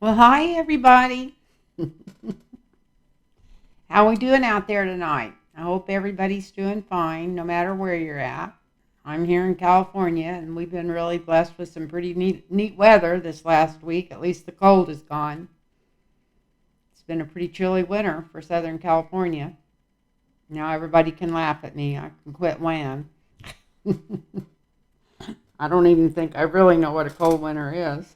Well, hi everybody. How we doing out there tonight? I hope everybody's doing fine, no matter where you're at. I'm here in California, and we've been really blessed with some pretty neat weather this last week. At least the cold is gone. It's been a pretty chilly winter for Southern California. Now everybody can laugh at me. I can quit when. I don't even think I really know what a cold winter is.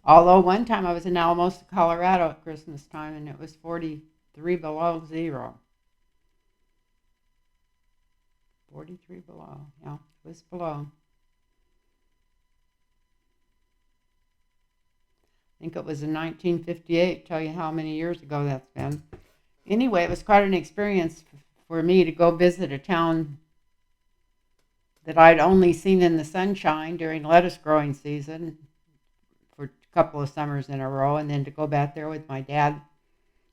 Although one time I was in Alamosa, Colorado at Christmas time, and it was 43 below zero. 43 below. Yeah, it was below. I think it was in 1958. Tell you how many years ago that's been. Anyway, it was quite an experience for me to go visit a town that I'd only seen in the sunshine during lettuce growing season for a couple of summers in a row, and then to go back there with my dad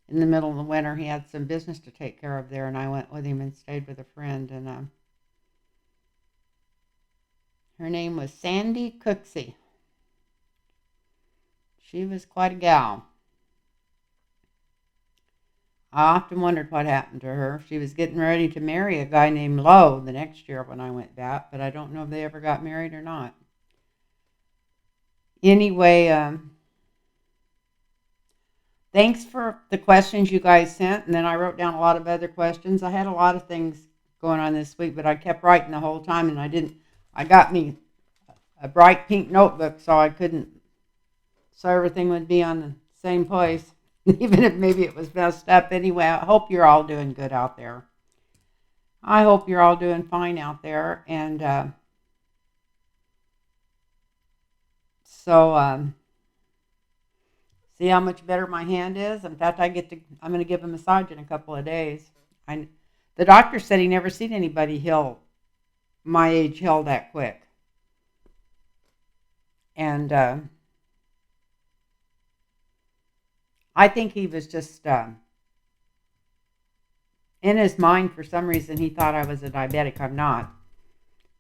in the middle of the winter. He had some business to take care of there, and I went with him and stayed with a friend. And her name was Sandy Cooksey. She was quite a gal. I often wondered what happened to her. She was getting ready to marry a guy named Lowe the next year when I went back, but I don't know if they ever got married or not. Anyway, thanks for the questions you guys sent, and then I wrote down a lot of other questions. I had a lot of things going on this week, but I kept writing the whole time, and I got me a bright pink notebook so everything would be on the same place, even if maybe it was messed up. Anyway, I hope you're all doing good out there. I hope you're all doing fine out there. And so, see how much better my hand is. In fact, I'm going to give a massage in a couple of days. I, the doctor said he never seen anybody heal my age heal that quick. And I think he was just in his mind, for some reason, he thought I was a diabetic. I'm not.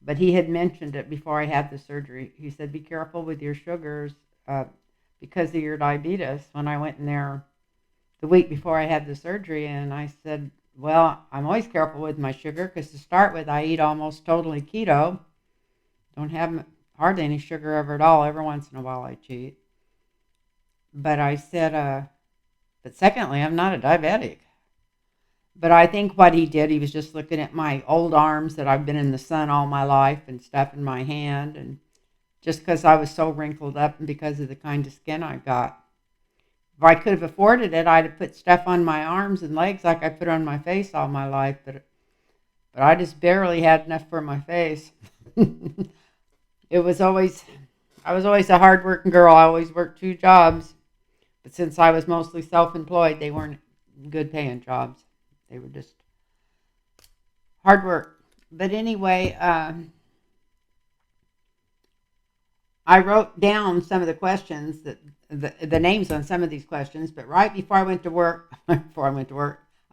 But he had mentioned it before I had the surgery. He said, be careful with your sugars because of your diabetes. When I went in there the week before I had the surgery, and I said, well, I'm always careful with my sugar because to start with, I eat almost totally keto. Don't have hardly any sugar ever at all. Every once in a while I cheat. But I said, but secondly, I'm not a diabetic. But I think what he did, he was just looking at my old arms that I've been in the sun all my life and stuff in my hand. And just because I was so wrinkled up and because of the kind of skin I got. If I could have afforded it, I'd have put stuff on my arms and legs like I put on my face all my life. But I just barely had enough for my face. it was always, I was always a hard-working girl. I always worked two jobs. But since I was mostly self-employed, they weren't good paying jobs. They were just hard work. But anyway, I wrote down some of the questions the names on some of these questions. But right before I went to work, I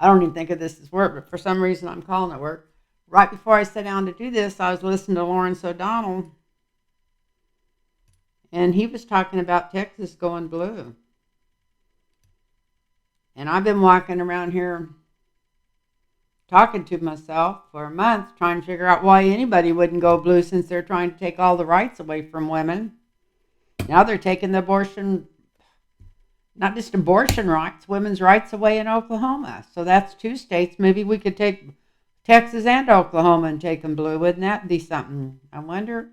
don't even think of this as work, but for some reason I'm calling it work. Right before I sat down to do this, I was listening to Lawrence O'Donnell, and he was talking about Texas going blue. And I've been walking around here talking to myself for a month trying to figure out why anybody wouldn't go blue since they're trying to take all the rights away from women. Now they're taking the not just abortion rights, women's rights away in Oklahoma. So that's two states. Maybe we could take Texas and Oklahoma and take them blue. Wouldn't that be something? I wonder.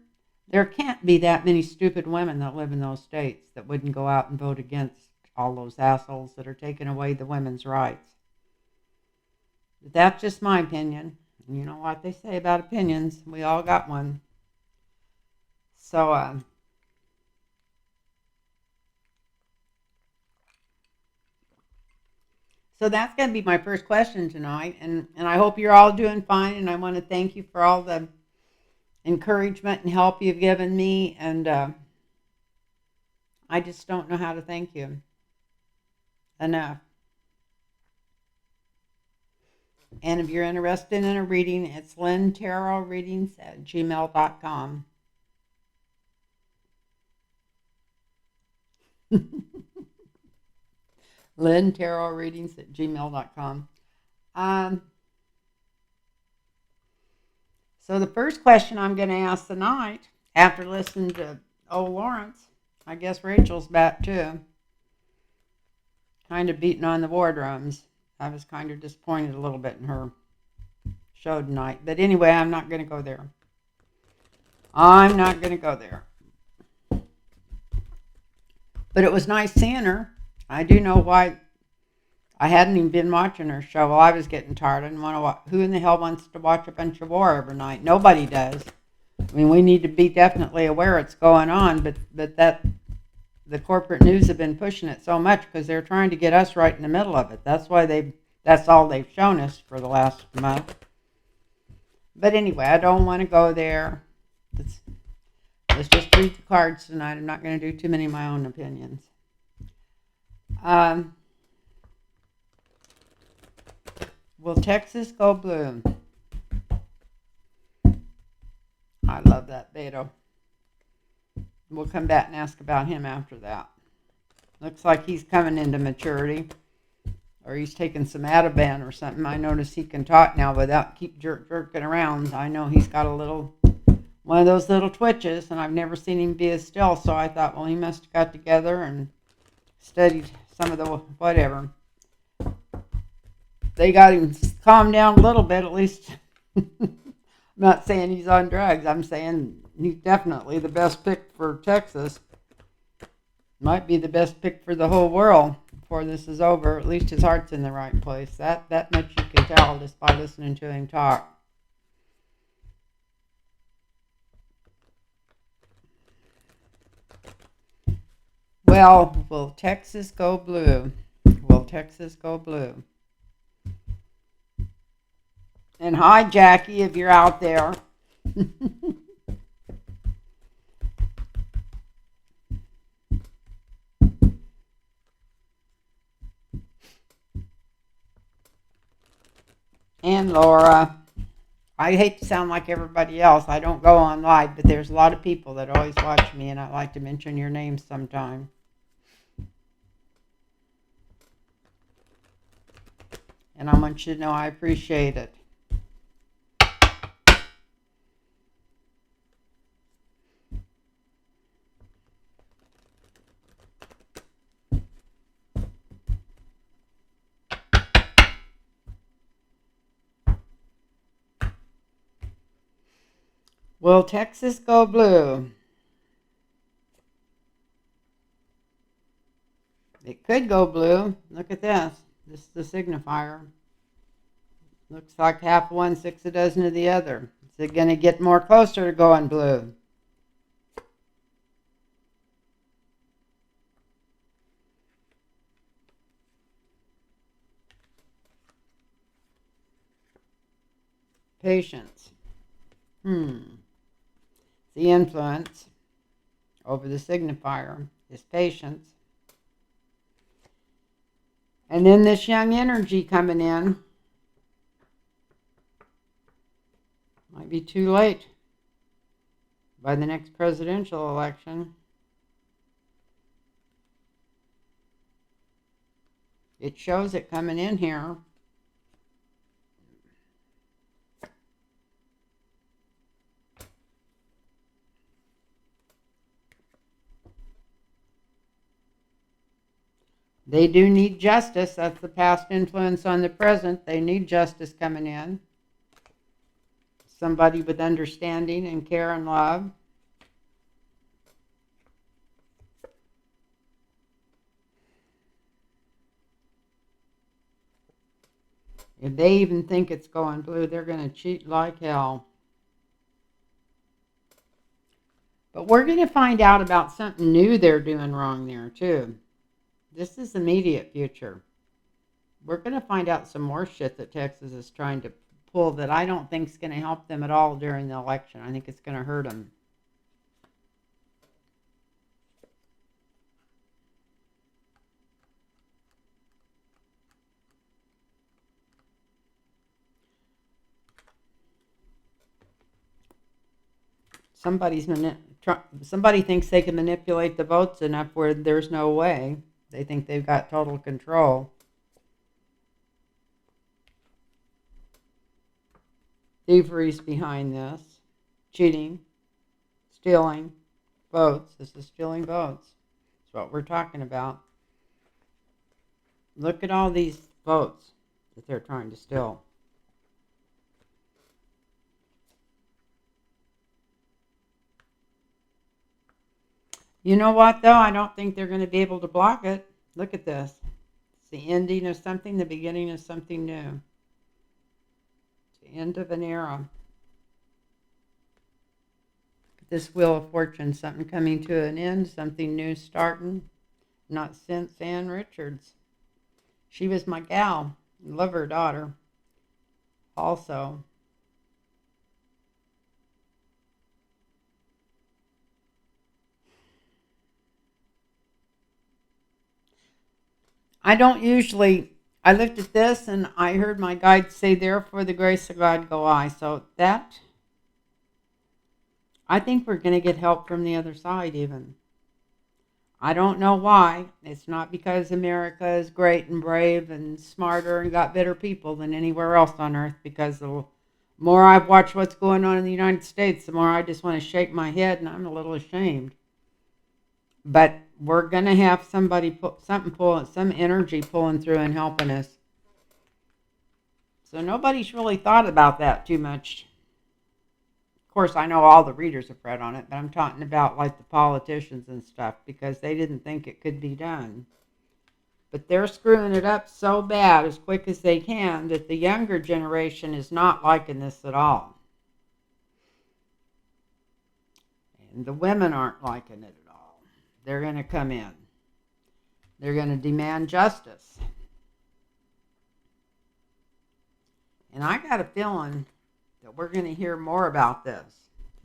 There can't be that many stupid women that live in those states that wouldn't go out and vote against all those assholes that are taking away the women's rights. But that's just my opinion. You know what they say about opinions. We all got one. So, so that's going to be my first question tonight. And I hope you're all doing fine. And I want to thank you for all the encouragement and help you've given me. And I just don't know how to thank you enough. And if you're interested in a reading, it's lynntarotreadings@gmail.com. LynnTarotReadings@gmail.com. Um, so the first question I'm going to ask tonight, after listening to old Lawrence, I guess Rachel's back too, kind of beating on the war drums. I was kind of disappointed a little bit in her show tonight. But anyway, I'm not going to go there. I'm not going to go there. But it was nice seeing her. I do know why I hadn't even been watching her show. Well, I was getting tired. I didn't want to watch. Who in the hell wants to watch a bunch of war every night? Nobody does. I mean, we need to be definitely aware it's going on, but that the corporate news have been pushing it so much because they're trying to get us right in the middle of it. That's why that's all they've shown us for the last month. But anyway, I don't want to go there. Let's just read the cards tonight. I'm not going to do too many of my own opinions. Will Texas go blue? I love that Beto. We'll come back and ask about him after that. Looks like he's coming into maturity. Or he's taking some Ativan or something. I notice he can talk now without keep jerking around. I know he's got one of those little twitches, and I've never seen him be as still. So I thought, well, he must have got together and studied some of the whatever. They got him calmed down a little bit, at least. I'm not saying he's on drugs. I'm saying he's definitely the best pick for Texas. Might be the best pick for the whole world before this is over. At least his heart's in the right place. That much you can tell just by listening to him talk. Well, will Texas go blue? Will Texas go blue? And hi, Jackie, if you're out there. And Laura. I hate to sound like everybody else. I don't go on live, but there's a lot of people that always watch me, and I like to mention your names sometime. And I want you to know I appreciate it. Will Texas go blue? It could go blue. Look at this. This is the signifier. Looks like half one, 6 a dozen of the other. Is it going to get more closer to going blue? Patience. The influence over the signifier is patience. And then this young energy coming in. Might be too late by the next presidential election. It shows it coming in here. They do need justice. That's the past influence on the present. They need justice coming in. Somebody with understanding and care and love. If they even think it's going blue, they're going to cheat like hell. But we're going to find out about something new they're doing wrong there, too. This is immediate future. We're going to find out some more shit that Texas is trying to pull that I don't think is going to help them at all during the election. I think it's going to hurt them. Somebody thinks they can manipulate the votes enough where there's no way. They think they've got total control. Thievery's behind this. Cheating. Stealing. Votes. This is stealing votes. That's what we're talking about. Look at all these votes that they're trying to steal. You know what, though? I don't think they're going to be able to block it. Look at this. It's the ending of something, the beginning of something new. It's the end of an era. This Wheel of Fortune, something coming to an end, something new starting. Not since Ann Richards. She was my gal. Love her daughter. Also. I don't usually, I looked at this and I heard my guide say, therefore the grace of God go I. So that, I think we're going to get help from the other side even. I don't know why. It's not because America is great and brave and smarter and got better people than anywhere else on earth, because the more I've watched what's going on in the United States, the more I just want to shake my head, and I'm a little ashamed. But we're going to have somebody some energy pulling through and helping us. So nobody's really thought about that too much. Of course, I know all the readers have read on it, but I'm talking about like the politicians and stuff, because they didn't think it could be done. But they're screwing it up so bad as quick as they can that the younger generation is not liking this at all. And the women aren't liking it at all. They're going to come in. They're going to demand justice. And I got a feeling that we're going to hear more about this.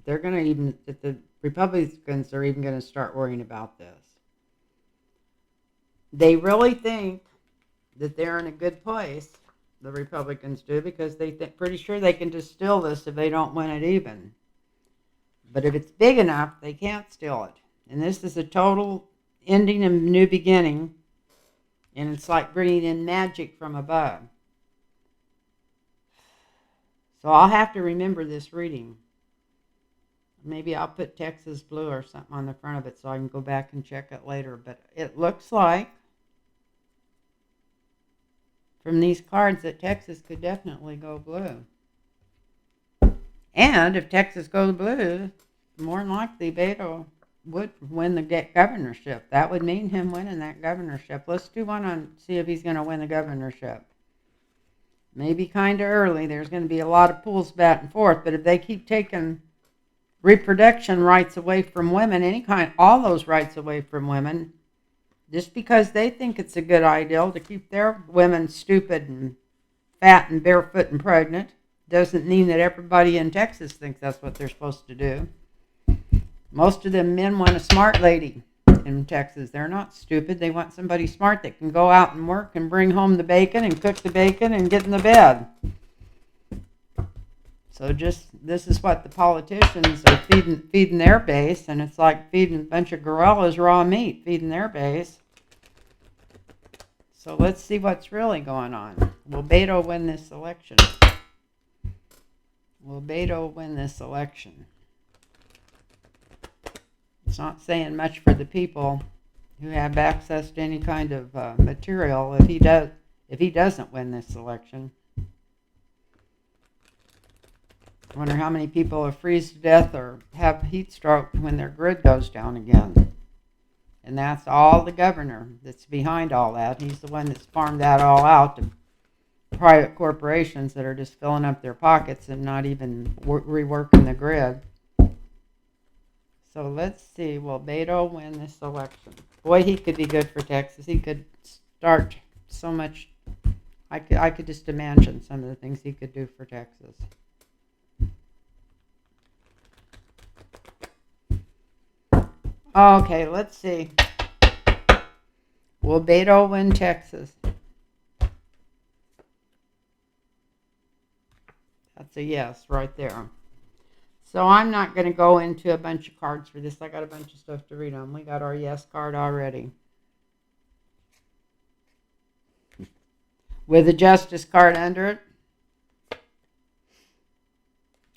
That the Republicans are even going to start worrying about this. They really think that they're in a good place, the Republicans do, because they're pretty sure they can just steal this if they don't win it even. But if it's big enough, they can't steal it. And this is a total ending and new beginning, and it's like bringing in magic from above. So I'll have to remember this reading. Maybe I'll put Texas blue or something on the front of it so I can go back and check it later. But it looks like, from these cards, that Texas could definitely go blue. And if Texas goes blue, more than likely Beto would win the governorship. That would mean him winning that governorship. Let's do one on see if he's going to win the governorship. Maybe kind of early. There's going to be a lot of pulls back and forth. But if they keep taking reproduction rights away from women, all those rights away from women, just because they think it's a good idea to keep their women stupid and fat and barefoot and pregnant, doesn't mean that everybody in Texas thinks that's what they're supposed to do. Most of them men want a smart lady in Texas. They're not stupid. They want somebody smart that can go out and work and bring home the bacon and cook the bacon and get in the bed. So this is what the politicians are feeding their base, and it's like feeding a bunch of gorillas raw meat, feeding their base. So let's see what's really going on. Will Beto win this election? Will Beto win this election? It's not saying much for the people who have access to any kind of material if he doesn't win this election. I wonder how many people will freeze to death or have heat stroke when their grid goes down again. And that's all the governor that's behind all that. He's the one that's farmed that all out to private corporations that are just filling up their pockets and not even reworking the grid. So let's see, will Beto win this election? Boy, he could be good for Texas. He could start so much. I could just imagine some of the things he could do for Texas. Okay, let's see. Will Beto win Texas? That's a yes right there. So I'm not going to go into a bunch of cards for this. I got a bunch of stuff to read on. We got our yes card already. with a justice card under it.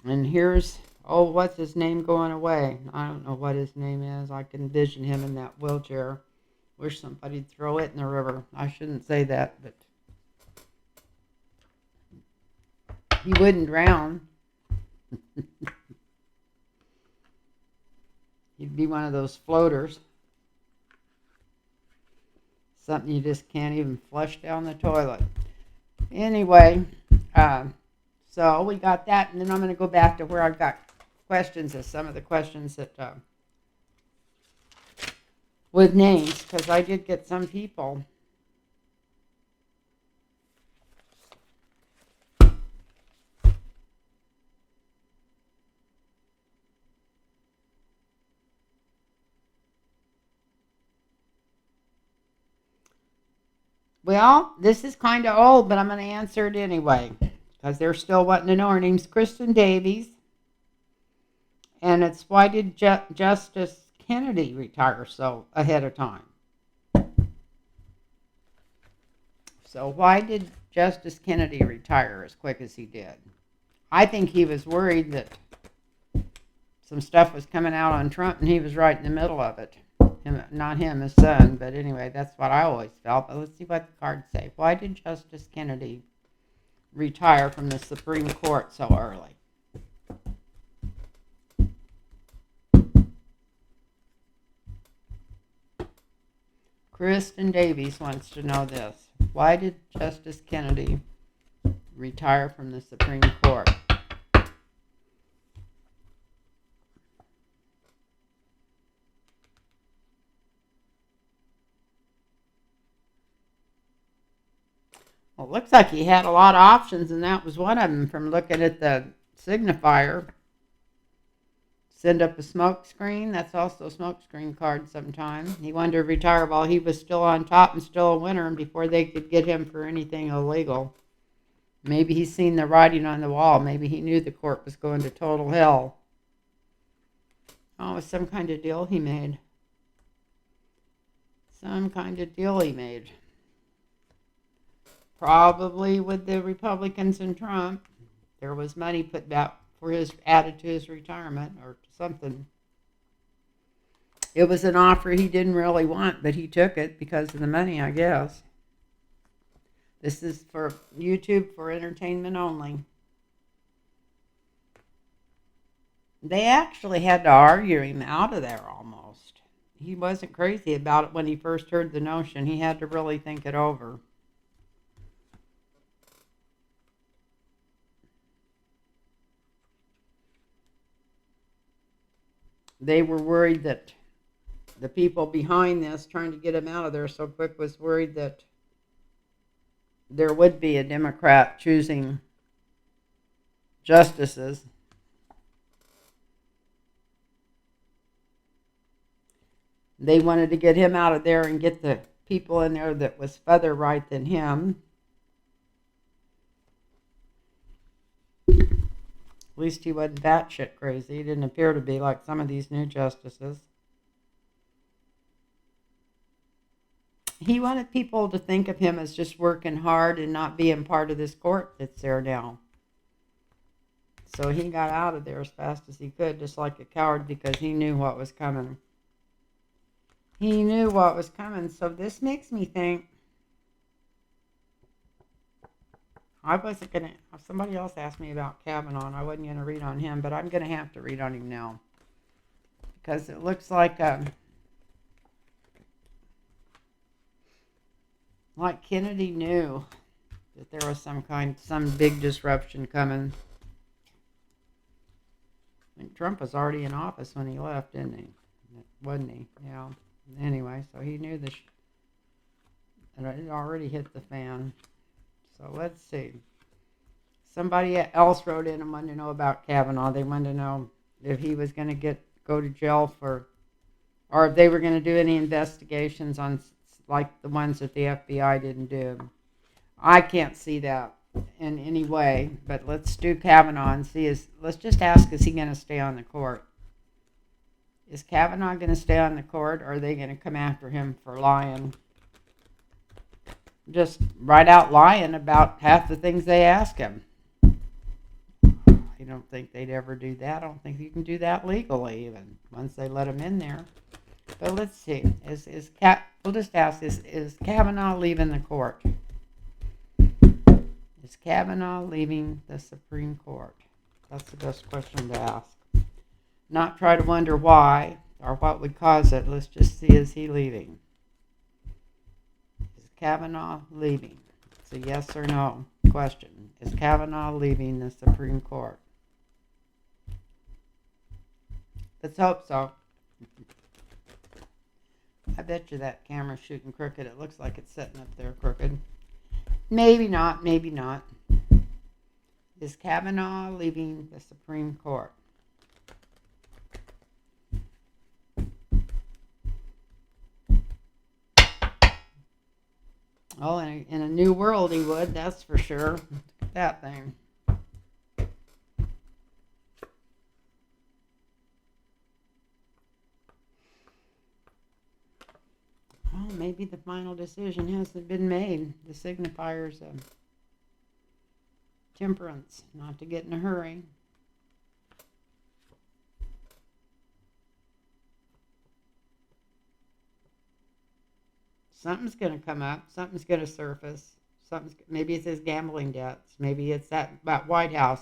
And here's, oh, what's his name going away? I don't know what his name is. I can envision him in that wheelchair. Wish somebody'd throw it in the river. I shouldn't say that, but he wouldn't drown. He'd be one of those floaters. Something you just can't even flush down the toilet. Anyway, so we got that, and then I'm going to go back to where I've got questions, as some of the questions that with names, because I did get some people. Well, this is kind of old, but I'm going to answer it anyway, because they're still wanting to know. Her name's Kristen Davies, and it's why did Justice Kennedy retire so ahead of time? So why did Justice Kennedy retire as quick as he did? I think he was worried that some stuff was coming out on Trump, and he was right in the middle of it. Not him, his son, but anyway, that's what I always felt. But let's see what the cards say. Why did Justice Kennedy retire from the Supreme Court so early? Kristen Davies wants to know this. Why did Justice Kennedy retire from the Supreme Court? Well, it looks like he had a lot of options, and that was one of them from looking at the signifier. Send up a smoke screen. That's also a smoke screen card sometime. He wanted to retire while he was still on top and still a winner, and before they could get him for anything illegal. Maybe he's seen the writing on the wall. Maybe he knew the court was going to total hell. Oh, it was some kind of deal he made. Some kind of deal he made. Probably with the Republicans and Trump. There was money put back for his added to his retirement or something. It was an offer he didn't really want, but he took it because of the money, I guess. This is for YouTube for entertainment only. They actually had to argue him out of there almost. He wasn't crazy about it when he first heard the notion. He had to really think it over. They were worried that the people behind this trying to get him out of there so quick was worried that there would be a Democrat choosing justices. They wanted to get him out of there and get the people in there that was further right than him. At least he wasn't batshit crazy. He didn't appear to be like some of these new justices. He wanted people to think of him as just working hard and not being part of this court that's there now. So he got out of there as fast as he could, just like a coward, because he knew what was coming. He knew what was coming. So this makes me think, I wasn't going to, if somebody else asked me about Kavanaugh, I wasn't going to read on him, but I'm going to have to read on him now. Because it looks like Kennedy knew that there was some big disruption coming. I think Trump was already in office when he left, didn't he? Wasn't he? Yeah. Anyway, so he knew and it already hit the fan. So let's see. Somebody else wrote in and wanted to know about Kavanaugh. They wanted to know if he was going to go to jail or if they were going to do any investigations on like the ones that the FBI didn't do. I can't see that in any way, but let's do Kavanaugh and see. Let's just ask, is he going to stay on the court? Is Kavanaugh going to stay on the court, or are they going to come after him for lying? just right out lying about half the things they ask him. I don't think they'd ever do that. I don't think you can do that legally even once they let him in there. But let's see. We'll just ask, is Kavanaugh leaving the court? Is Kavanaugh leaving the Supreme Court? That's the best question to ask. Not try to wonder why or what would cause it. Let's just see, is he leaving? Is Kavanaugh leaving? It's a yes or no question. Is Kavanaugh leaving the Supreme Court? Let's hope so. I bet you that camera's shooting crooked. It looks like it's sitting up there crooked. Maybe not, maybe not. Is Kavanaugh leaving the Supreme Court? Oh, in a new world he would, that's for sure. Look at that thing. Oh, maybe the final decision hasn't been made. The signifier's temperance, not to get in a hurry. Something's going to come up. Something's going to surface. Maybe it's his gambling debts. Maybe it's that White House.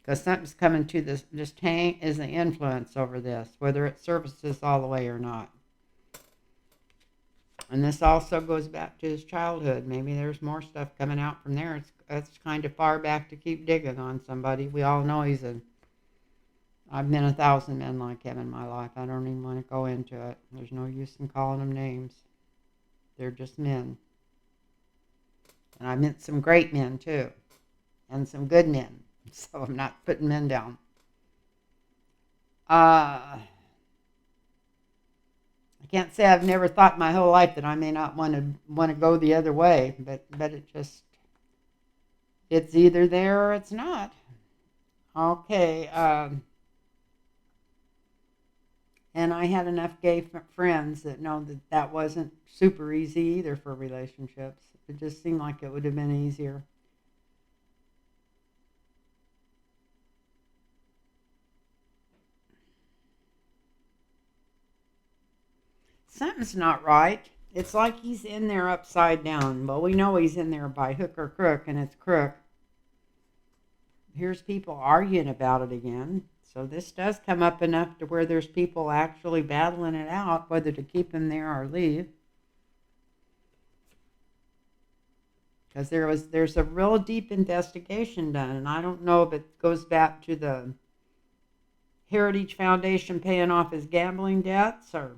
Because something's coming to this. Just hang is the influence over this, whether it surfaces all the way or not. And this also goes back to his childhood. Maybe there's more stuff coming out from there. It's kind of far back to keep digging on somebody. We all know I've been 1,000 men like him in my life. I don't even want to go into it. There's no use in calling them names. They're just men. And I met some great men, too. And some good men. So I'm not putting men down. I can't say I've never thought my whole life that I may not want to go the other way. But it's either there or it's not. Okay. And I had enough gay friends that know that wasn't super easy either for relationships. It just seemed like it would have been easier. Something's not right. It's like he's in there upside down. Well, we know he's in there by hook or crook, and it's crook. Here's people arguing about it again. So this does come up enough to where there's people actually battling it out, whether to keep him there or leave. Because there's a real deep investigation done, and I don't know if it goes back to the Heritage Foundation paying off his gambling debts or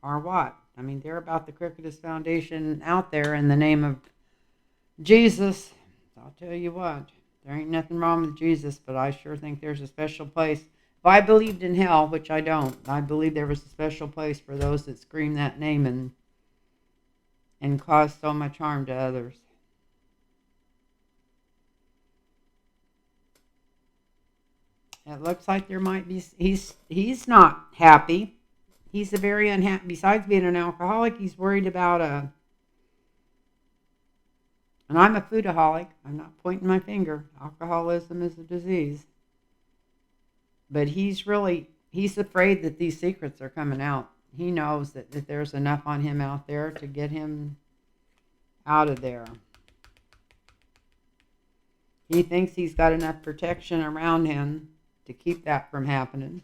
what. I mean, they're about the crookedest foundation out there in the name of Jesus. I'll tell you what. There ain't nothing wrong with Jesus, but I sure think there's a special place. If I believed in hell, which I don't, I believe there was a special place for those that scream that name and cause so much harm to others. It looks like there might be. He's not happy. He's a very unhappy. Besides being an alcoholic, he's worried about and I'm a foodaholic. I'm not pointing my finger. Alcoholism is a disease. But he's afraid that these secrets are coming out. He knows that there's enough on him out there to get him out of there. He thinks he's got enough protection around him to keep that from happening.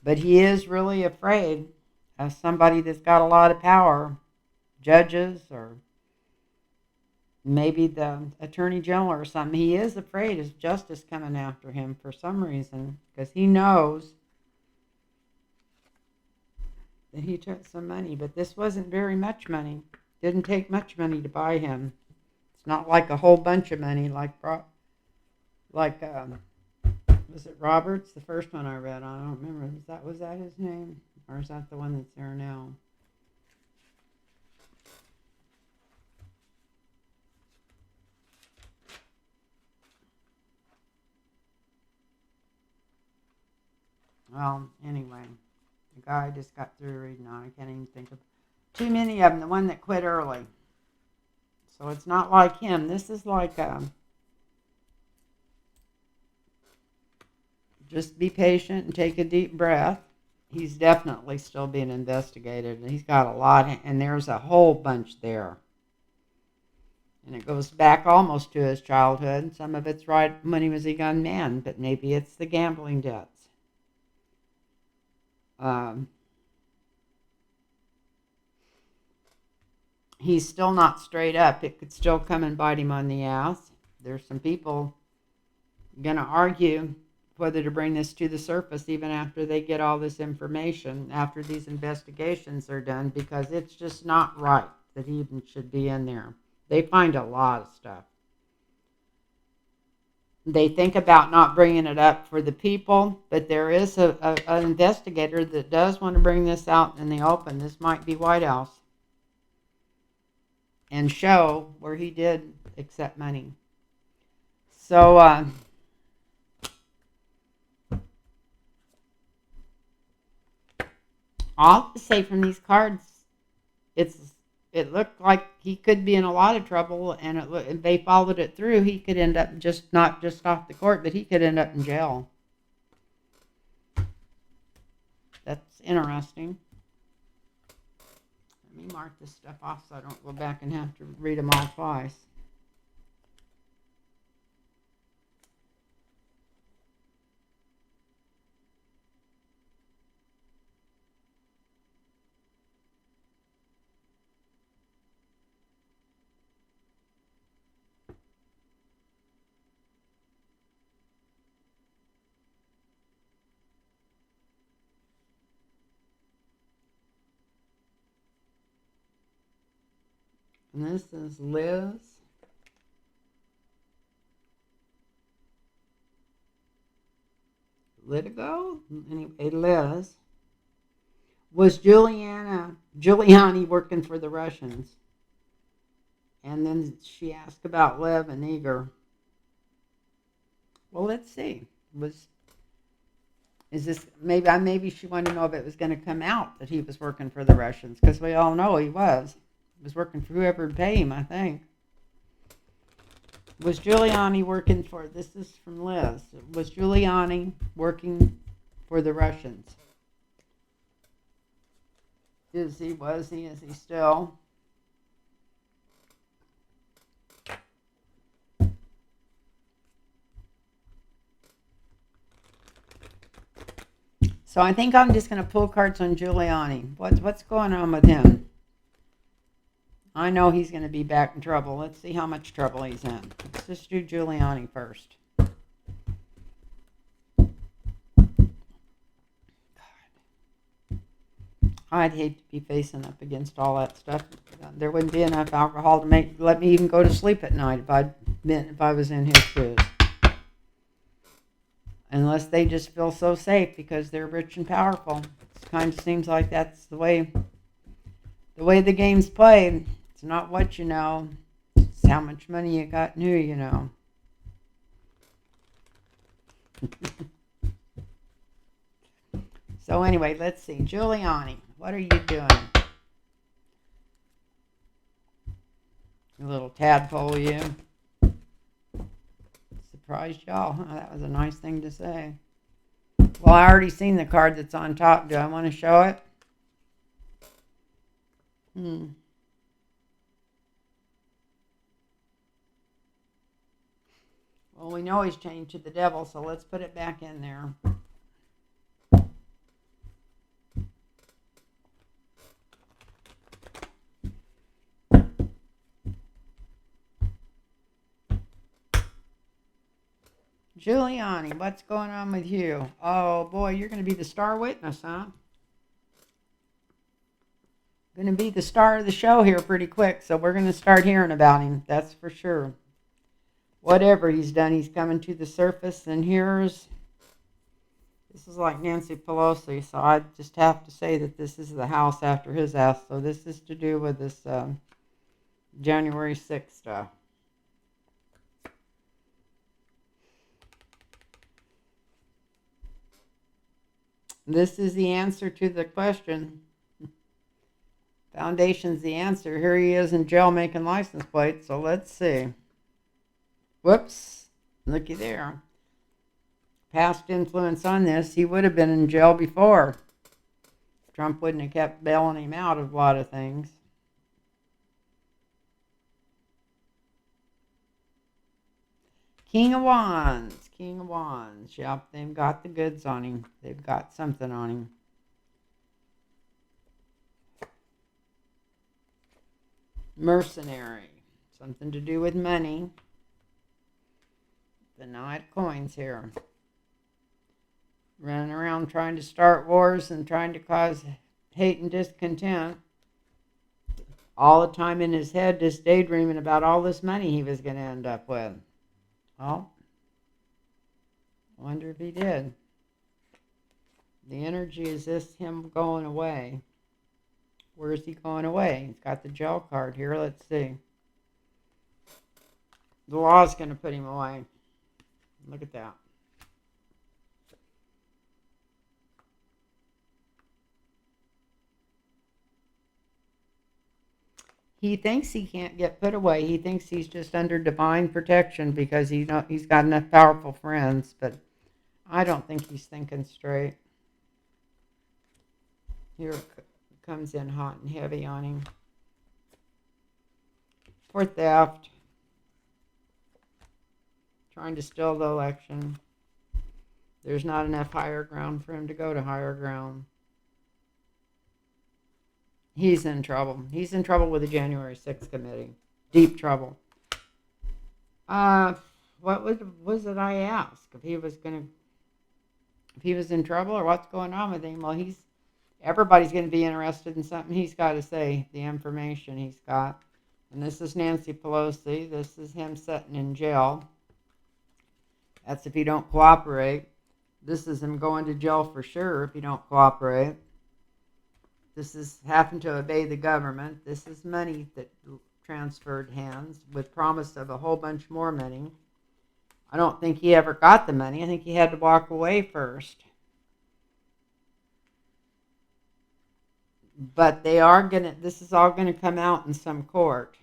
But he is really afraid of somebody that's got a lot of power, judges or maybe the attorney general or something. He is afraid of justice coming after him for some reason because he knows that he took some money. But this wasn't very much money. Didn't take much money to buy him. It's not like a whole bunch of money like was it Roberts? The first one I read, I don't remember. Was that his name? Or is that the one that's there now? Well, anyway. The guy I just got through reading on. I can't even think of too many of them. The one that quit early. So it's not like him. This is like just be patient and take a deep breath. He's definitely still being investigated, and he's got a lot, and there's a whole bunch there. And it goes back almost to his childhood. Some of it's right when he was a young man, but maybe it's the gambling debts. He's still not straight up. It could still come and bite him on the ass. There's some people going to argue whether to bring this to the surface even after they get all this information, after these investigations are done, because it's just not right that he even should be in there. They find a lot of stuff. They think about not bringing it up for the people, but there is an investigator that does want to bring this out in the open. This might be White House. And show where he did accept money. So, I'll have to say from these cards, it looked like he could be in a lot of trouble, and if they followed it through, he could end up not just off the court, but he could end up in jail. That's interesting. Let me mark this stuff off so I don't go back and have to read them all twice. And this is Liz. Litigo? Anyway, Liz. Was Giuliani working for the Russians? And then she asked about Lev and Igor. Well, let's see. Is this maybe she wanted to know if it was going to come out that he was working for the Russians, because we all know he was. He was working for whoever would pay him, I think. Was Giuliani working for, this is from Liz, was Giuliani working for the Russians? Was he, is he still? So I think I'm just going to pull cards on Giuliani. What's going on with him? I know he's going to be back in trouble. Let's see how much trouble he's in. Let's just do Giuliani first. I'd hate to be facing up against all that stuff. There wouldn't be enough alcohol to let me even go to sleep at night if I was in his shoes. Unless they just feel so safe because they're rich and powerful. It kind of seems like that's the way the game's played. It's not what you know, it's how much money you got and who you know. So anyway, let's see. Giuliani, what are you doing? You little tadpole, you. Surprised y'all, huh? That was a nice thing to say. Well, I already seen the card that's on top. Do I want to show it? Well, we know he's chained to the devil, so let's put it back in there. Giuliani, what's going on with you? Oh, boy, you're going to be the star witness, huh? Going to be the star of the show here pretty quick, so we're going to start hearing about him, that's for sure. Whatever he's done, he's coming to the surface, and this is like Nancy Pelosi, so I just have to say that this is the house after his ass, so this is to do with this January 6th stuff. This is the answer to the question. Foundation's the answer. Here he is in jail making license plates. So let's see. Whoops. Looky there. Past influence on this. He would have been in jail before. Trump wouldn't have kept bailing him out of a lot of things. King of Wands. King of Wands. Yep, they've got the goods on him. They've got something on him. Mercenary. Something to do with money. The Knight of Coins here. Running around trying to start wars and trying to cause hate and discontent. All the time in his head just daydreaming about all this money he was going to end up with. Well, I wonder if he did. The energy is just him going away. Where is he going away? He's got the jail card here. Let's see. The law's going to put him away. Look at that. He thinks he can't get put away. He thinks he's just under divine protection because he's got enough powerful friends. But I don't think he's thinking straight. Here it comes in hot and heavy on him. For theft. Trying to steal the election. There's not enough higher ground for him to go to higher ground. He's in trouble. He's in trouble with the January 6th committee. Deep trouble. What was it I asked? If he was in trouble or what's going on with him? Well, everybody's going to be interested in something he's got to say, the information he's got. And this is Nancy Pelosi. This is him sitting in jail. That's if you don't cooperate. This is him going to jail for sure if you don't cooperate. This is having to obey the government. This is money that transferred hands with promise of a whole bunch more money. I don't think he ever got the money. I think he had to walk away first. But this is all going to come out in some court.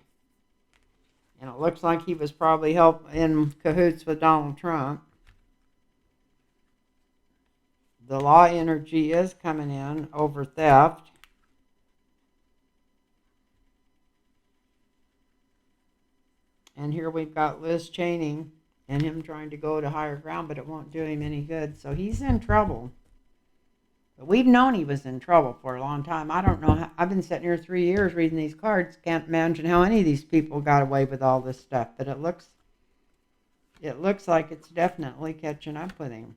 And it looks like he was probably in cahoots with Donald Trump. The law energy is coming in over theft. And here we've got Liz Cheney and him trying to go to higher ground, but it won't do him any good. So he's in trouble. But we've known he was in trouble for a long time. I don't know. I've been sitting here 3 years reading these cards. Can't imagine how any of these people got away with all this stuff. But it looks like it's definitely catching up with him.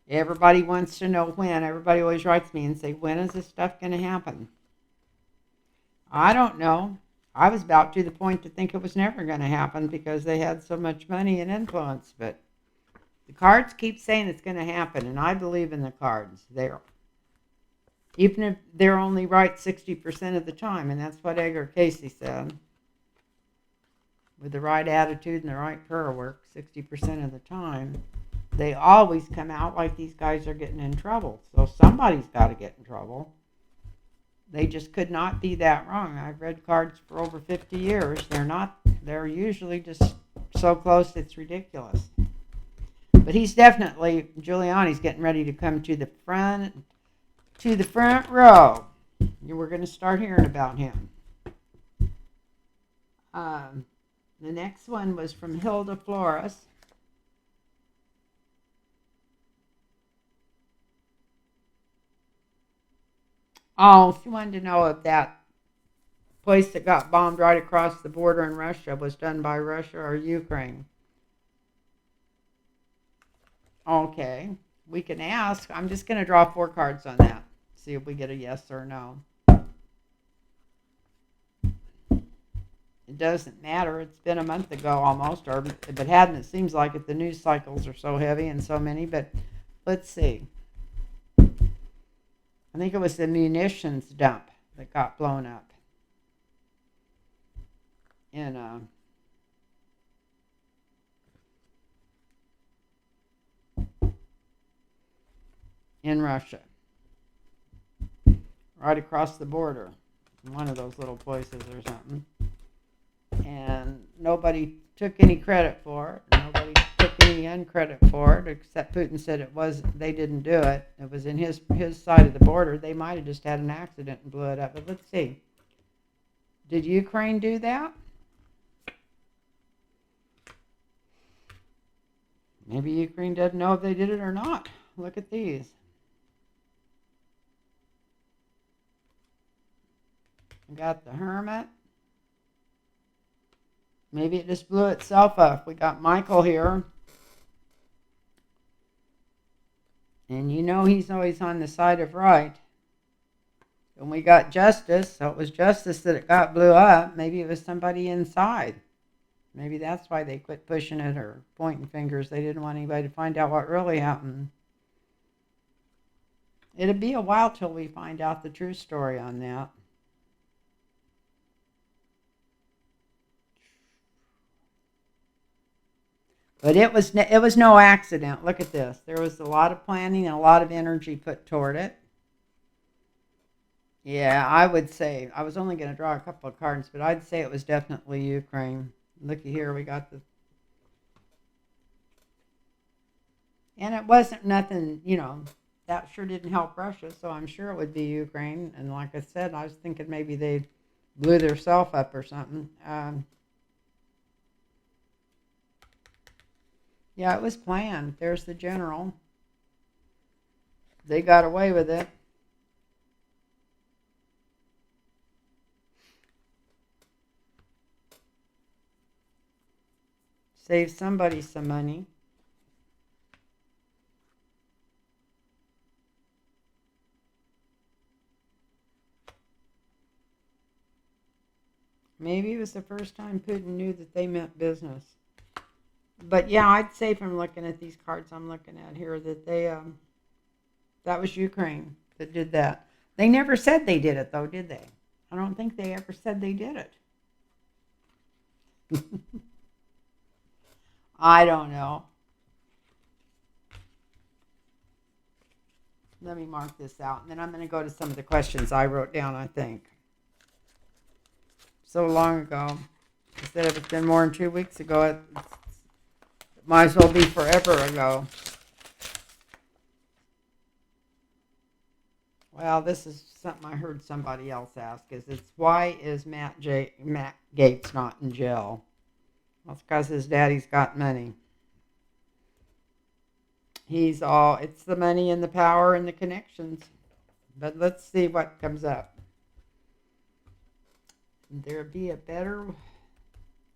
Everybody wants to know when. Everybody always writes me and say, when is this stuff going to happen? I don't know. I was about to the point to think it was never going to happen because they had so much money and influence. But the cards keep saying it's going to happen, and I believe in the cards. Even if they're only right 60% of the time, and that's what Edgar Casey said. With the right attitude and the right prayer work, 60% of the time, they always come out like these guys are getting in trouble. So somebody's got to get in trouble. They just could not be that wrong. I've read cards for over 50 years. They're usually just so close it's ridiculous. But Giuliani's getting ready to come to the front row. We're going to start hearing about him. The next one was from Hilda Flores. Oh, she wanted to know if that place that got bombed right across the border in Russia was done by Russia or Ukraine. Okay, we can ask. I'm just going to draw 4 cards on that. See if we get a yes or no. It doesn't matter. It's been a month ago almost, or if it hadn't, it seems like it. The news cycles are so heavy and so many, but let's see. I think it was the munitions dump that got blown up in in Russia, right across the border, one of those little places or something. And nobody took any credit for it. Nobody took any uncredit for it, except Putin said it was they didn't do it. It was in his side of the border. They might have just had an accident and blew it up. But let's see. Did Ukraine do that? Maybe Ukraine doesn't know if they did it or not. Look at these. We got the Hermit. Maybe it just blew itself up. We got Michael here. And you know he's always on the side of right. And we got Justice, so it was Justice that it got blew up. Maybe it was somebody inside. Maybe that's why they quit pushing it or pointing fingers. They didn't want anybody to find out what really happened. It'll be a while till we find out the true story on that. But it was no accident. Look at this. There was a lot of planning and a lot of energy put toward it. Yeah, I would say, I was only going to draw a couple of cards, but I'd say it was definitely Ukraine. Looky here, we got the... And it wasn't nothing, that sure didn't help Russia, so I'm sure it would be Ukraine. And like I said, I was thinking maybe they blew themselves up or something. Yeah, it was planned. There's the general. They got away with it. Save somebody some money. Maybe it was the first time Putin knew that they meant business. But yeah, I'd say from looking at these cards I'm looking at here that that was Ukraine that did that. They never said they did it though, did they? I don't think they ever said they did it. I don't know. Let me mark this out, and then I'm going to go to some of the questions I wrote down, I think. So long ago. Instead of it's been more than 2 weeks ago, it might as well be forever ago. Well, this is something I heard somebody else ask. Why is Matt Gaetz not in jail? Well, it's because his daddy's got money. It's the money and the power and the connections. But let's see what comes up. Do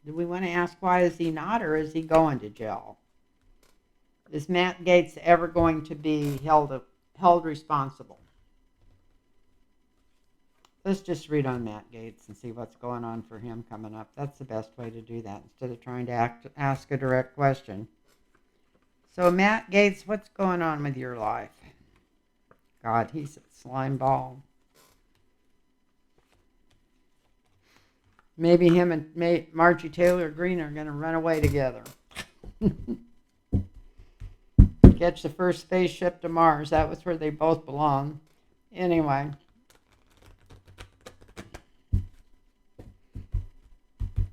we want to ask why is he not, or is he going to jail? Is Matt Gaetz ever going to be held responsible? Let's just read on Matt Gaetz and see what's going on for him coming up. That's the best way to do that instead of trying to ask a direct question. So Matt Gaetz, what's going on with your life? God, he's a slime ball. Maybe him and Margie Taylor Greene are going to run away together. Catch the first spaceship to Mars. That was where they both belong. Anyway.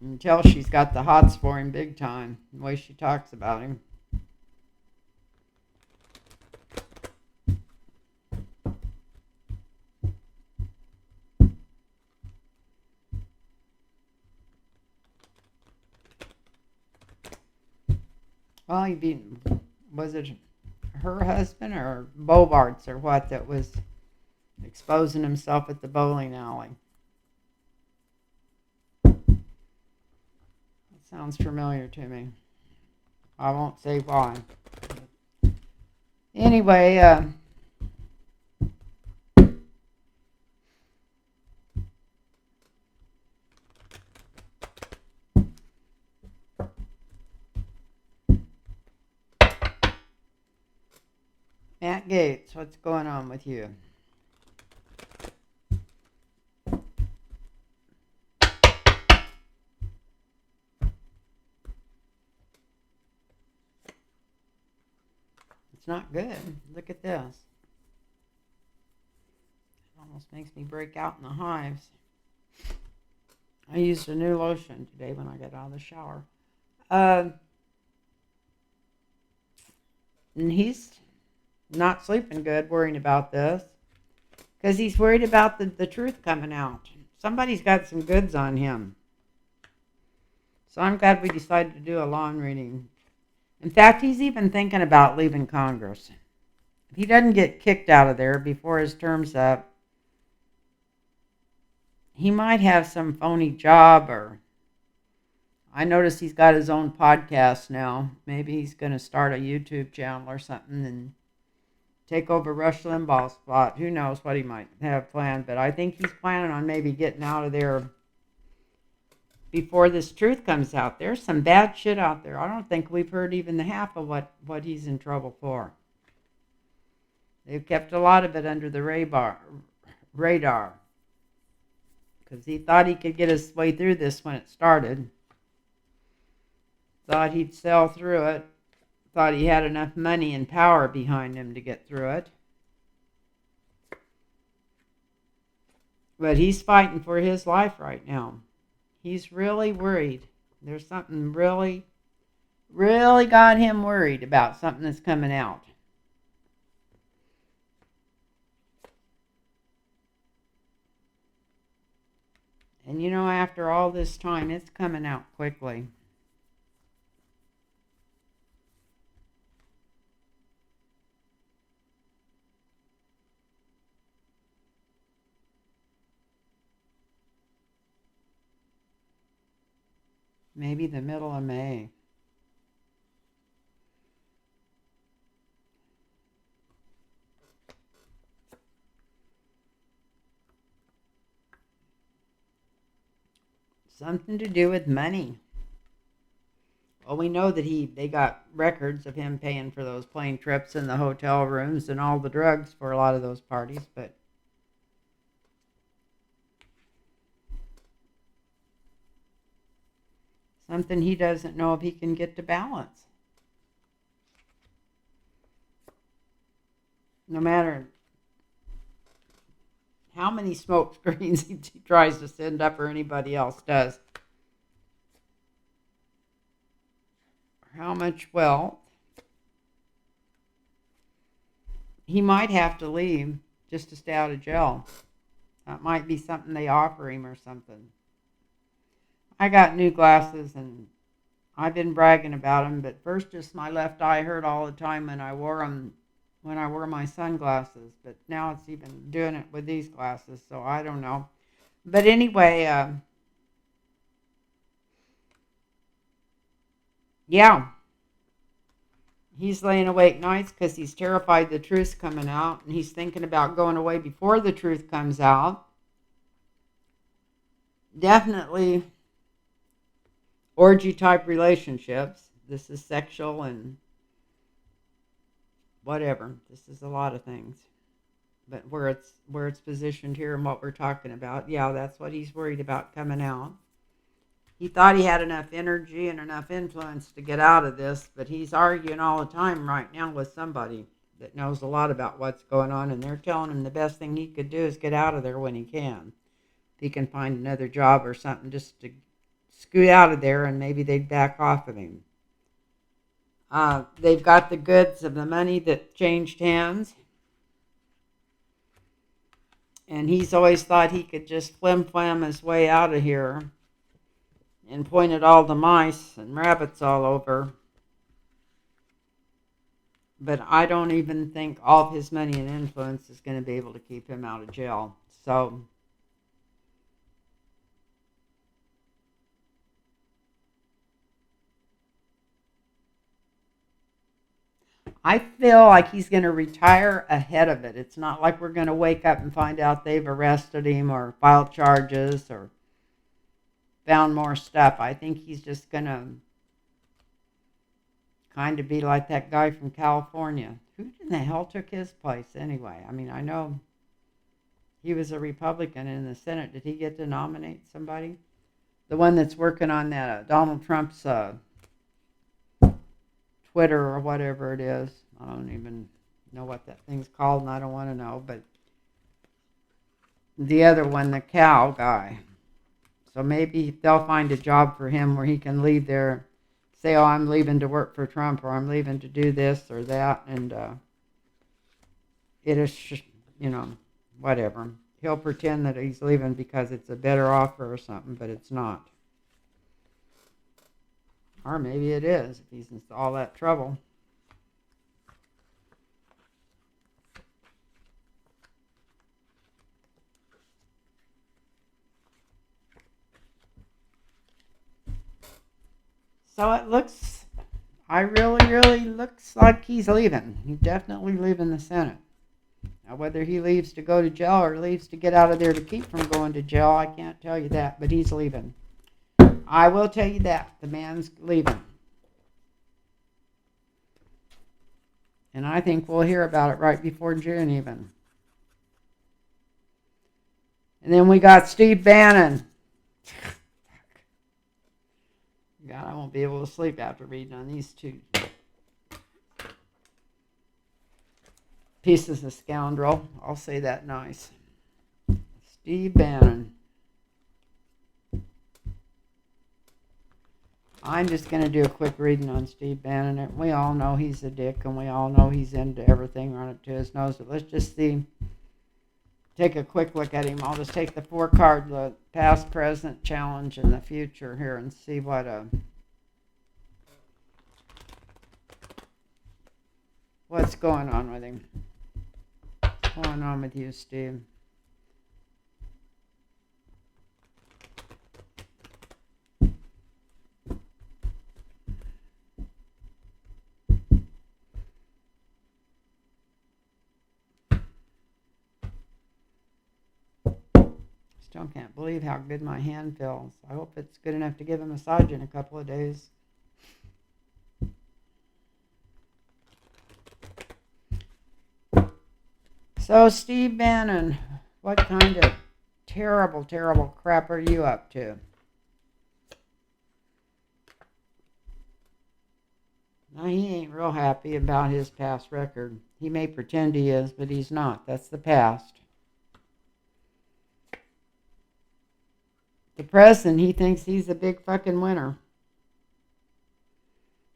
You can tell she's got the hots for him big time, the way she talks about him. Well, was it her husband or Bobart's or what that was exposing himself at the bowling alley? That sounds familiar to me. I won't say why. Anyway, Matt Gaetz, what's going on with you? It's not good. Look at this. Almost makes me break out in the hives. I used a new lotion today when I got out of the shower. Uh, and he's not sleeping good worrying about this because he's worried about the truth coming out. Somebody's got some goods on him. So I'm glad we decided to do a lawn reading. In fact, he's even thinking about leaving Congress. If he doesn't get kicked out of there before his term's up, he might have some phony job, or I notice he's got his own podcast now. Maybe he's going to start a YouTube channel or something and take over Rush Limbaugh's spot. Who knows what he might have planned, but I think he's planning on maybe getting out of there before this truth comes out. There's some bad shit out there. I don't think we've heard even the half of what he's in trouble for. They've kept a lot of it under the radar because he thought he could get his way through this when it started. Thought he'd sell through it. Thought he had enough money and power behind him to get through it. But he's fighting for his life right now. He's really worried. There's something really, really got him worried about something that's coming out. And after all this time, it's coming out quickly. Maybe the middle of May. Something to do with money. Well, we know that they got records of him paying for those plane trips and the hotel rooms and all the drugs for a lot of those parties, but something he doesn't know if he can get to balance. No matter how many smoke screens he tries to send up or anybody else does. How much wealth. He might have to leave just to stay out of jail. That might be something they offer him or something. I got new glasses and I've been bragging about them, but first just my left eye hurt all the time when I wore them, when I wore my sunglasses, but now it's even doing it with these glasses, so I don't know. But anyway, yeah, he's laying awake nights because he's terrified the truth's coming out, and he's thinking about going away before the truth comes out. Definitely orgy type relationships. This is sexual and whatever. This is a lot of things. But where it's positioned here and what we're talking about, yeah, that's what he's worried about coming out. He thought he had enough energy and enough influence to get out of this, but he's arguing all the time right now with somebody that knows a lot about what's going on, and they're telling him the best thing he could do is get out of there when he can. If he can find another job or something just to scoot out of there, and maybe they'd back off of him. They've got the goods of the money that changed hands. And he's always thought he could just flim-flam his way out of here and point at all the mice and rabbits all over. But I don't even think all of his money and influence is going to be able to keep him out of jail. So I feel like he's going to retire ahead of it. It's not like we're going to wake up and find out they've arrested him or filed charges or found more stuff. I think he's just going to kind of be like that guy from California. Who in the hell took his place anyway? I mean, I know he was a Republican in the Senate. Did he get to nominate somebody? The one that's working on that Donald Trump's Twitter or whatever it is. I don't even know what that thing's called, and I don't want to know, but the other one, the cow guy. So maybe they'll find a job for him where he can leave there, say, oh, I'm leaving to work for Trump, or I'm leaving to do this or that, and it is, whatever. He'll pretend that he's leaving because it's a better offer or something, but it's not. Or maybe it is, if he's in all that trouble. So it looks, really looks like he's leaving. He's definitely leaving the Senate. Now, whether he leaves to go to jail or leaves to get out of there to keep from going to jail, I can't tell you that, but he's leaving. I will tell you that. The man's leaving. And I think we'll hear about it right before June even. And then we got Steve Bannon. God, I won't be able to sleep after reading on these two pieces of scoundrel. I'll say that nice. Steve Bannon. I'm just going to do a quick reading on Steve Bannon. We all know he's a dick, and we all know he's into everything right up to his nose. But let's just take a quick look at him. I'll just take the 4-card look, past, present, challenge, and the future here, and see what's going on with him. What's going on with you, Steve? Still can't believe how good my hand feels. I hope it's good enough to give a massage in a couple of days. So, Steve Bannon, what kind of terrible, terrible crap are you up to? Now, he ain't real happy about his past record. He may pretend he is, but he's not. That's the past. The present, he thinks he's a big fucking winner.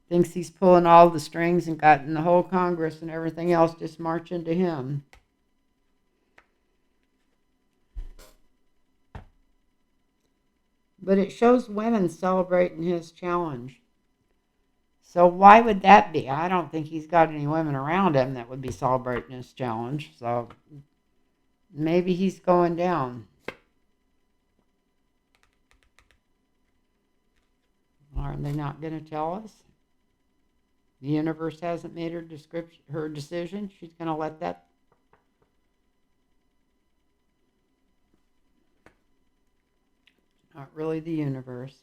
Thinks he's pulling all the strings and gotten the whole Congress and everything else just marching to him. But it shows women celebrating his challenge. So why would that be? I don't think he's got any women around him that would be celebrating his challenge. So maybe he's going down. Are they not going to tell us? The universe hasn't made her decision. She's going to let that. Not really the universe.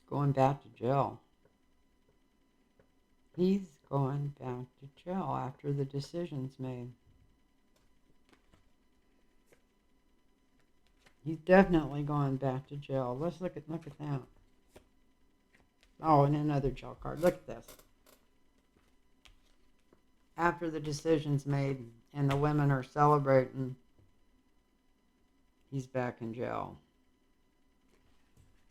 Going back to jail. He's going back to jail after the decision's made. He's definitely going back to jail. Let's look at that. Oh, and another jail card. Look at this. After the decision's made and the women are celebrating, he's back in jail.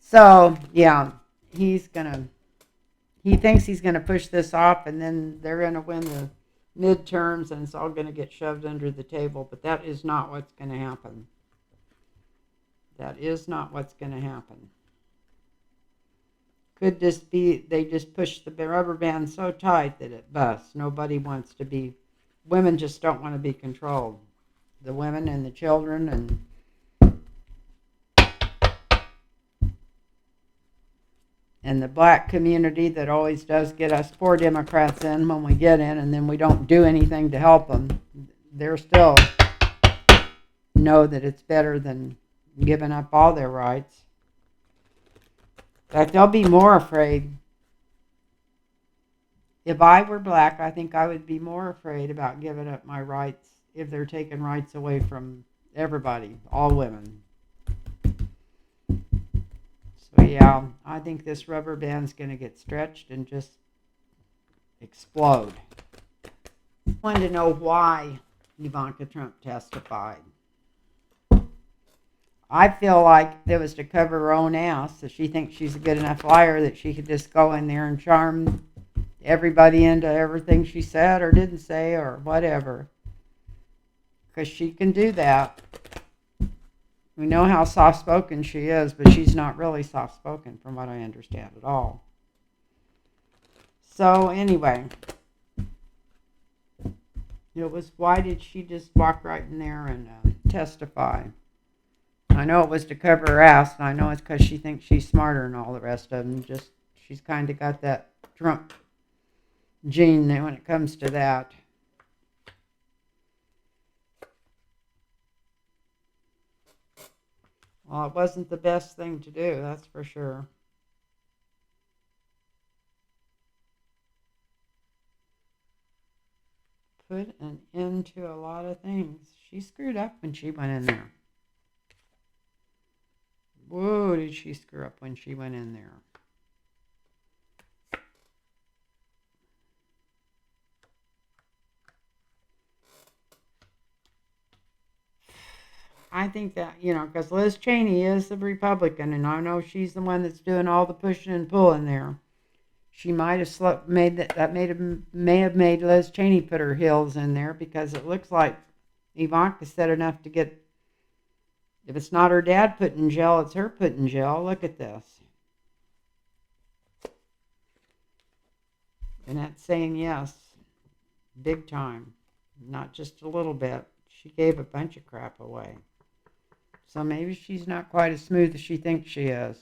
So, yeah, he thinks he's gonna push this off, and then they're gonna win the midterms, and it's all gonna get shoved under the table. But that is not what's gonna happen. That is not what's going to happen. Could this be they just push the rubber band so tight that it busts? Nobody wants to be, women just don't want to be controlled. The women and the children and the black community that always does get us poor Democrats in when we get in, and then we don't do anything to help them. They're still know that it's better than giving up all their rights. In fact, they'll be more afraid. If I were black, I think I would be more afraid about giving up my rights if they're taking rights away from everybody, all women. So yeah, I think this rubber band's going to get stretched and just explode. I wanted to know why Ivanka Trump testified. I feel like it was to cover her own ass, that she thinks she's a good enough liar that she could just go in there and charm everybody into everything she said or didn't say or whatever. Because she can do that. We know how soft-spoken she is, but she's not really soft-spoken from what I understand at all. So anyway, it was, why did she just walk right in there and testify? I know it was to cover her ass, and I know it's because she thinks she's smarter than all the rest of them. Just, she's kind of got that Trump gene when it comes to that. Well, it wasn't the best thing to do, that's for sure. Put an end to a lot of things. She screwed up when she went in there. Whoa, did she screw up when she went in there. I think that, because Liz Cheney is a Republican, and I know she's the one that's doing all the pushing and pulling there. She might have may have made Liz Cheney put her heels in there, because it looks like Ivanka said enough to get, if it's not her dad put in jail, it's her put in jail. Look at this. And that's saying yes, big time, not just a little bit. She gave a bunch of crap away. So maybe she's not quite as smooth as she thinks she is.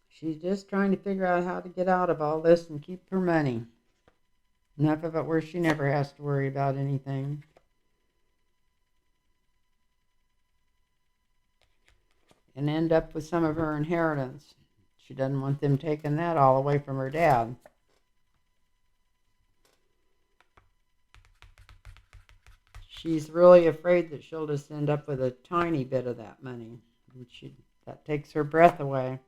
She's just trying to figure out how to get out of all this and keep her money. Enough of it where she never has to worry about anything. And end up with some of her inheritance. She doesn't want them taking that all away from her dad. She's really afraid that she'll just end up with a tiny bit of that money. That takes her breath away.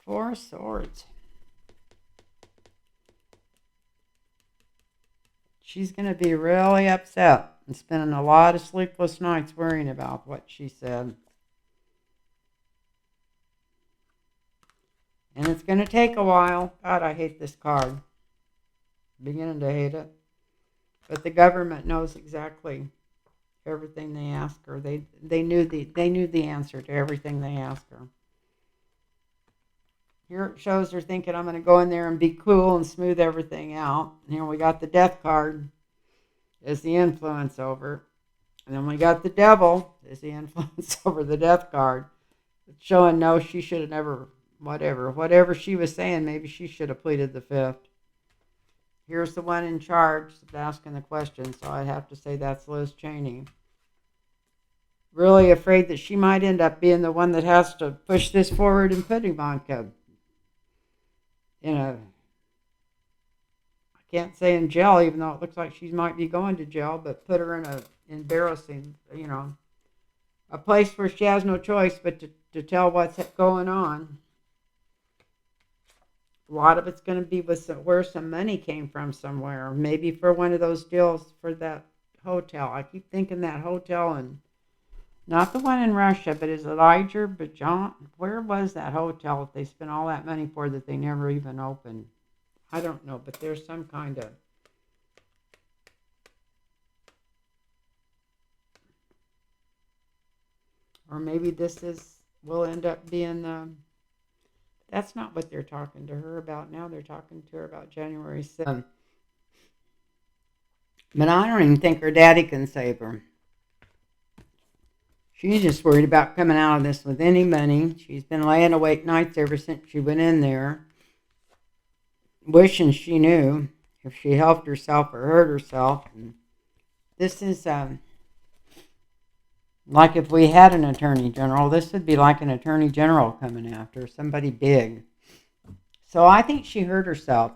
Four of Swords. She's going to be really upset and spending a lot of sleepless nights worrying about what she said. And it's going to take a while. God, I hate this card. Beginning to hate it. But the government knows exactly everything they ask her. They knew the answer to everything they asked her. Here it shows her thinking, I'm going to go in there and be cool and smooth everything out. And here we got the Death card as the influence over. And then we got the Devil as the influence over the Death card. It's showing no, she should have never, whatever she was saying, maybe she should have pleaded the fifth. Here's the one in charge of asking the question, so I'd have to say that's Liz Cheney. Really afraid that she might end up being the one that has to push this forward and put Ivanka I can't say in jail, even though it looks like she might be going to jail, but put her in a embarrassing, a place where she has no choice but to tell what's going on. A lot of it's going to be with where some money came from somewhere, maybe for one of those deals for that hotel. I keep thinking that hotel, and not the one in Russia, but is it Azerbaijan? Where was that hotel that they spent all that money for that they never even opened? I don't know, but there's some kind of... Or maybe will end up being... That's not what they're talking to her about now. They're talking to her about January 6th. But I don't even think her daddy can save her. She's just worried about coming out of this with any money. She's been laying awake nights ever since she went in there, wishing she knew if she helped herself or hurt herself. And this is like if we had an attorney general. This would be like an attorney general coming after somebody big. So I think she hurt herself.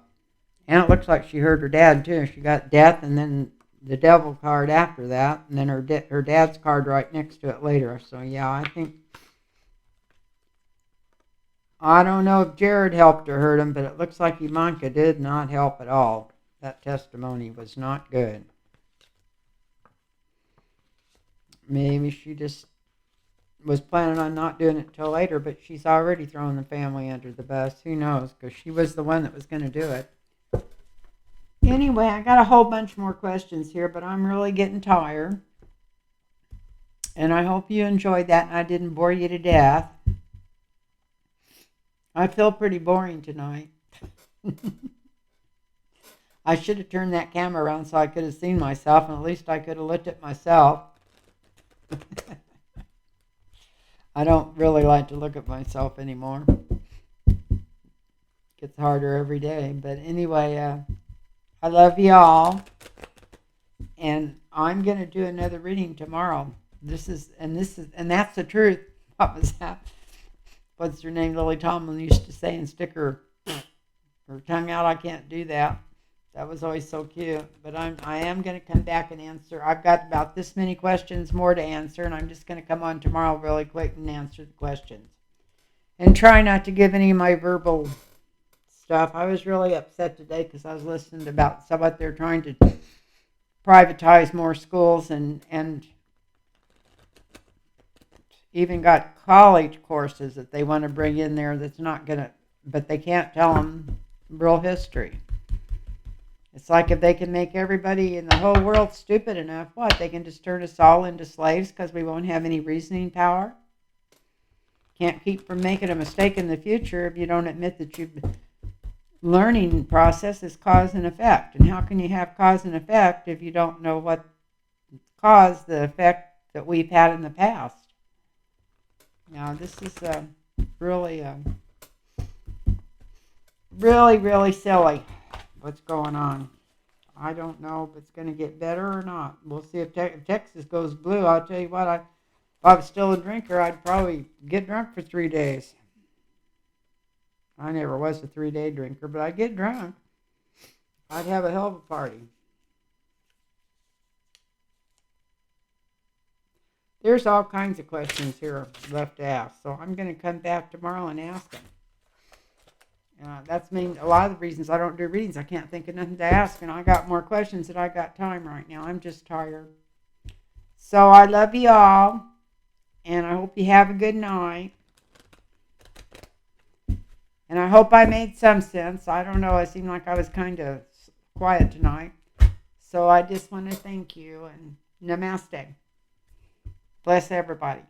And it looks like she hurt her dad, too. She got death and then the devil card after that. And then her dad's card right next to it later. So, yeah, I don't know if Jared helped or hurt him, but it looks like Ivanca did not help at all. That testimony was not good. Maybe she just was planning on not doing it till later, but she's already thrown the family under the bus. Who knows? Because she was the one that was going to do it. Anyway, I got a whole bunch more questions here, but I'm really getting tired. And I hope you enjoyed that and I didn't bore you to death. I feel pretty boring tonight. I should have turned that camera around so I could have seen myself, and at least I could have looked at myself. I don't really like to look at myself anymore. Gets harder every day. But anyway, I love you all. And I'm going to do another reading tomorrow. And that's the truth. What was that? What's her name? Lily Tomlin used to say and stick her tongue out. I can't do that. That was always so cute. But I am going to come back and answer. I've got about this many questions more to answer, and I'm just going to come on tomorrow really quick and answer the questions. And try not to give any of my verbal stuff. I was really upset today because I was listening about what they're trying to privatize more schools and even got college courses that they want to bring in there that's not going to, but they can't tell them real history. It's like if they can make everybody in the whole world stupid enough, they can just turn us all into slaves because we won't have any reasoning power? Can't keep from making a mistake in the future if you don't admit that you've learning process is cause and effect. And how can you have cause and effect if you don't know what caused the effect that we've had in the past? Now, this is really silly what's going on. I don't know if it's going to get better or not. We'll see if Texas goes blue. I'll tell you what, if I was still a drinker, I'd probably get drunk for 3 days. I never was a 3-day drinker, but I'd get drunk. I'd have a hell of a party. There's all kinds of questions here left to ask, so I'm going to come back tomorrow and ask them. That's a lot of the reasons I don't do readings. I can't think of nothing to ask, and I got more questions than I got time right now. I'm just tired. So I love you all, and I hope you have a good night. And I hope I made some sense. I don't know. It seemed like I was kind of quiet tonight. So I just want to thank you and namaste. Bless everybody.